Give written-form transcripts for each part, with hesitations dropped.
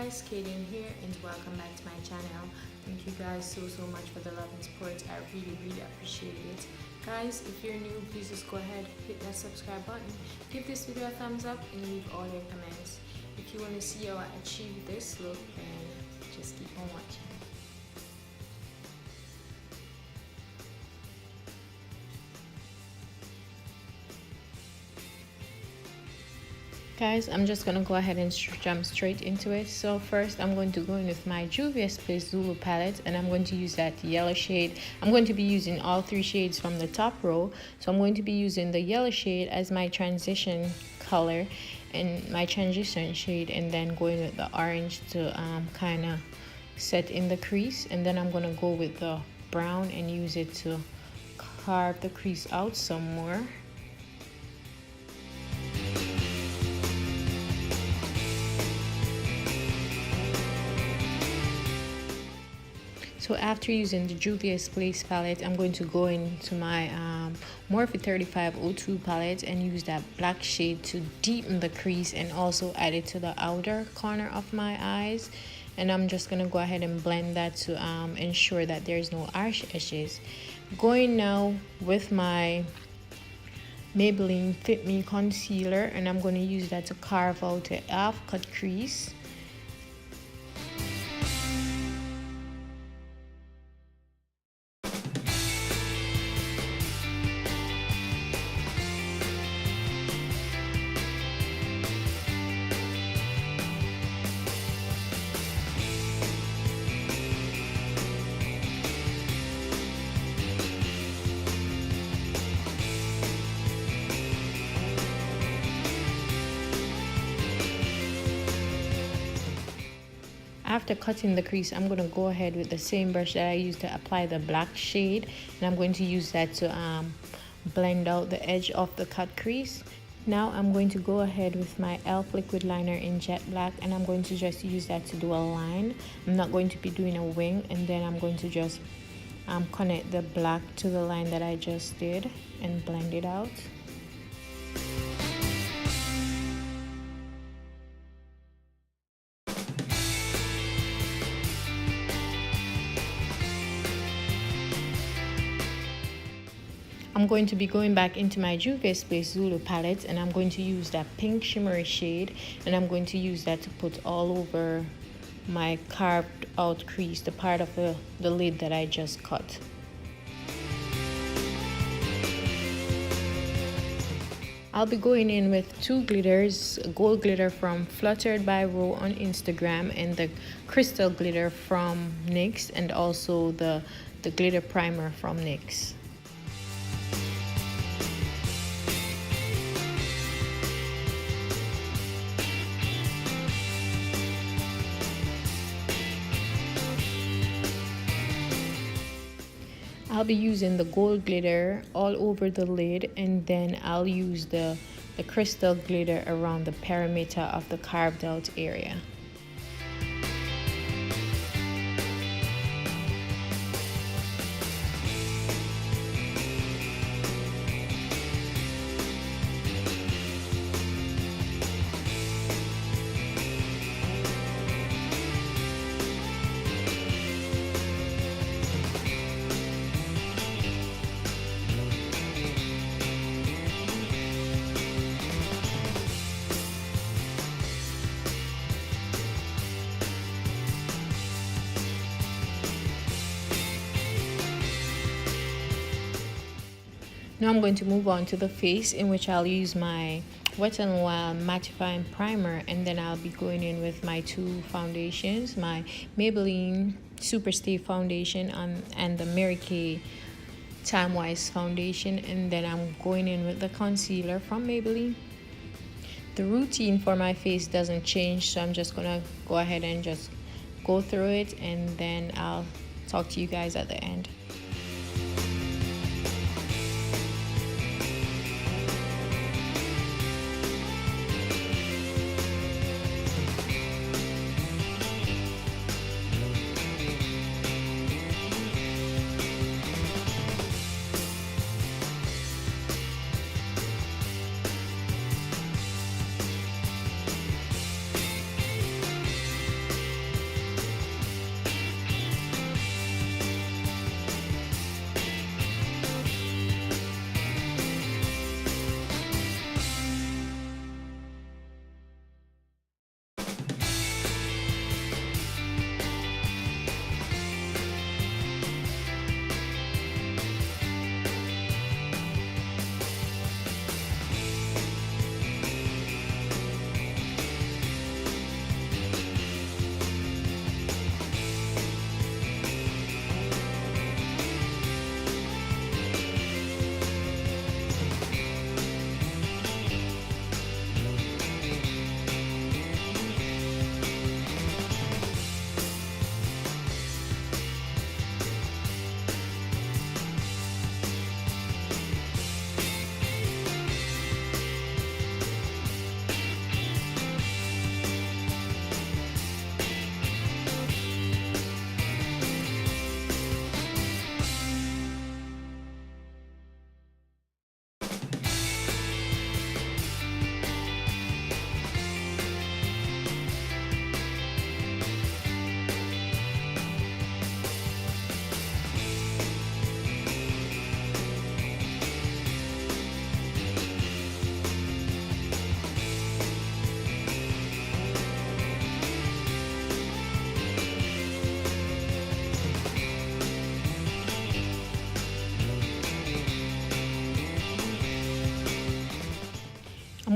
guys, Kaden here and welcome back to my channel. Thank you guys so much for the love and support. I really appreciate it. Guys, if you're new, please just go ahead, hit that subscribe button, give this video a thumbs up and leave all your comments. If you want to see how I achieve this look, then just keep on watching. Guys, I'm just gonna go ahead and jump straight into it. So first I'm going to go in with my Juvias Zulu palette, and I'm going to use that yellow shade. I'm going to be using all three shades from the top row. So I'm going to be using the yellow shade as my transition color and my transition shade, and then going with the orange to kind of set in the crease, and then I'm gonna go with the brown and use it to carve the crease out some more. So after using the Juvias Place palette, I'm going to go into my Morphe 3502 palette and use that black shade to deepen the crease and also add it to the outer corner of my eyes. And I'm just going to go ahead and blend that to ensure that there's no harsh edges. Going now with my Maybelline Fitme concealer, and I'm going to use that to carve out a half cut crease. After cutting the crease, I'm going to go ahead with the same brush that I used to apply the black shade, and I'm going to use that to blend out the edge of the cut crease. Now I'm going to go ahead with my e.l.f. liquid liner in jet black, and I'm going to just use that to do a line. I'm not going to be doing a wing, and then I'm going to just connect the black to the line that I just did and blend it out. I'm going to be going back into my Juvias Zulu palette, and I'm going to use that pink shimmery shade, and I'm going to use that to put all over my carved out crease, the part of the lid that I just cut. I'll be going in with two glitters, gold glitter from Flutteredbyro on Instagram and the crystal glitter from NYX, and also the glitter primer from NYX. I'll be using the gold glitter all over the lid, and then I'll use the crystal glitter around the perimeter of the carved out area. Now I'm going to move on to the face, in which I'll use my Wet n Wild mattifying primer, and then I'll be going in with my two foundations, my Maybelline SuperStay foundation and the Mary Kay Time Wise foundation, and then I'm going in with the concealer from Maybelline. The routine for my face doesn't change, so I'm just gonna go ahead and just go through it, and then I'll talk to you guys at the end.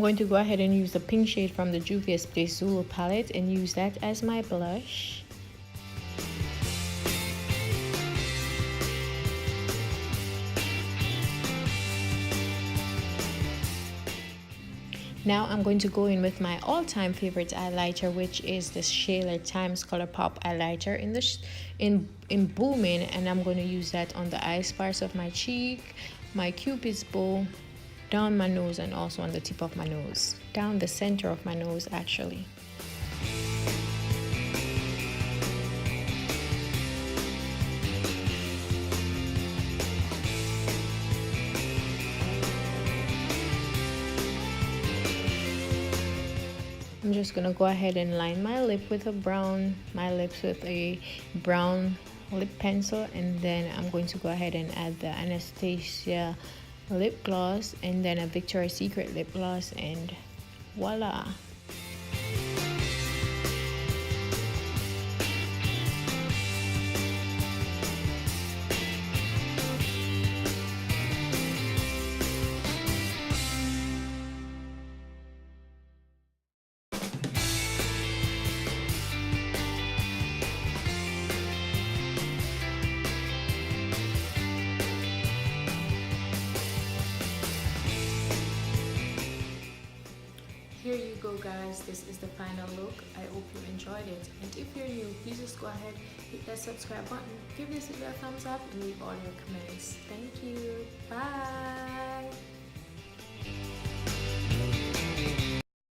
going to go ahead and use the pink shade from the Juvias Zulu palette and use that as my blush. Now I'm going to go in with my all-time favorite highlighter, which is the Shayla X Colourpop highlighter in Boomin, and I'm going to use that on the eye parts of my cheek, my cupid's bow, down my nose, and also on the tip of my nose, down the center of my nose actually. I'm just gonna go ahead and line my lips with a brown lip pencil, and then I'm going to go ahead and add the Anastasia lip gloss and then a Victoria's Secret lip gloss, and voila. Here you go guys, this is the final look. I hope you enjoyed it, and if you're new, please just go ahead, hit that subscribe button, give this video a thumbs up, and leave all your comments. Thank you, bye.